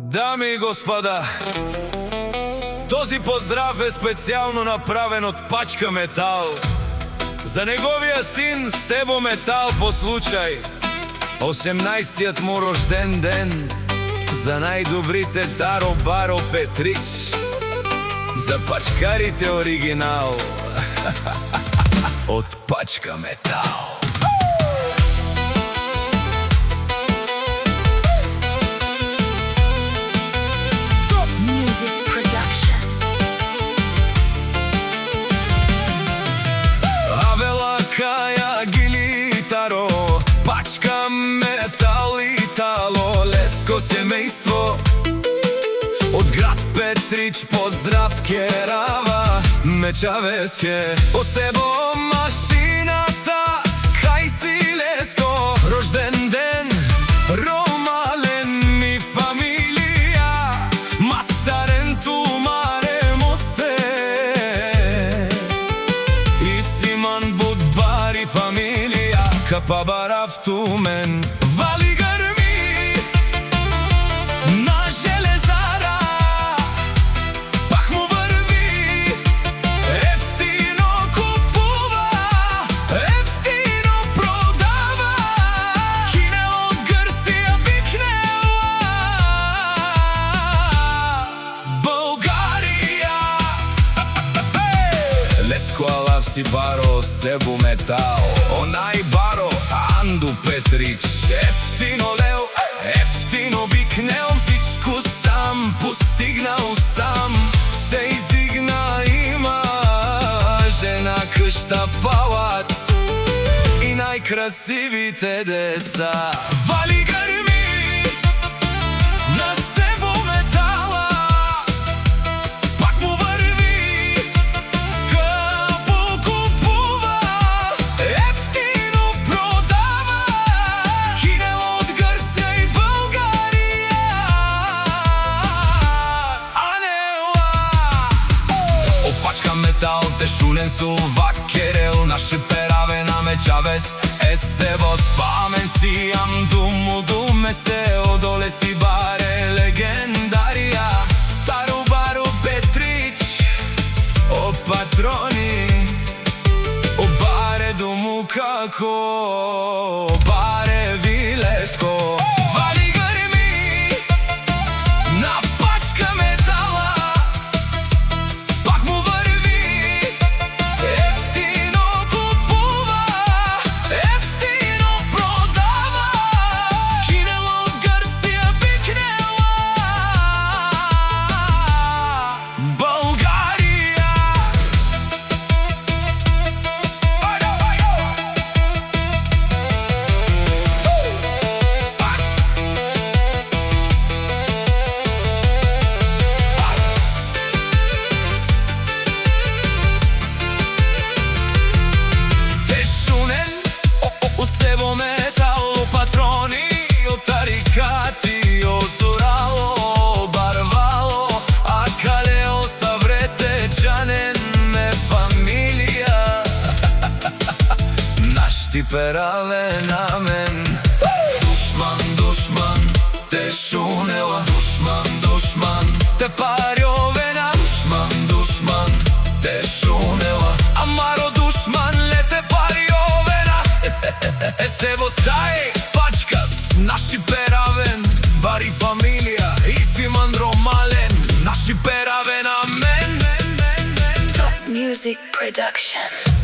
Дами и господа, този поздрав е специално направен от Пачка Метал за неговия син Себо Метал по случай 18-тият му рожден ден, за най-добрите Таро Баро Петрич, за пачкарите оригинал от Пачка Метал. Пачка Метал, Итало, Леско семейство от град Петрич, поздрав Керава, Мечавеске, Осебо машината, хай си Леско, рожден ден, Ромален ми фамилия, мастарен тумаре мосте, и Симан Будбари фамилия, Капабарав тумен, вали гърми на железара, пак му върви, ефтино купува, ефтино продава, кинел от Гърция викнела България. Леско алав си баро, Себо Метал, онай баро, Анду Петрич, ефтино лел, ефтино викнел, всичко сам постигнал сам, се издигна, има жена, къща, палац и най-красивите деца. Вали гърми на Себо Метала, пак му върви, скъпо купува, ефтино продава, кинел от Гърция и България. Анела о Пачка Метал, Тешунен Сувак Керел, наше пераве на Мечавес, Есебо спамен си, Амдумо думесте, одоле си баре легендария, Таро Баро Петрич, о патрони, о баре дому како, баре Вилеско. Вали гърми на Пачка Метала, пак му върви, ефтино купува, ефтино продава, кинел от Гърция викнела България. Тешунен о Себо Метал, о патрони, о тарикати, о Зорало, Барвало, а Калео Саврете, Джанен ме фамилия, наш ти пераве на мен. Душман, душман, Тешунела, душман, душман, те париовена, душман, душман, Тешунела, амаро душман, лете париовена. Есебо стай, Пачка, наши перавен, бари фамилия, и Симан Ромален, наши перавен, амен. Top Music Production.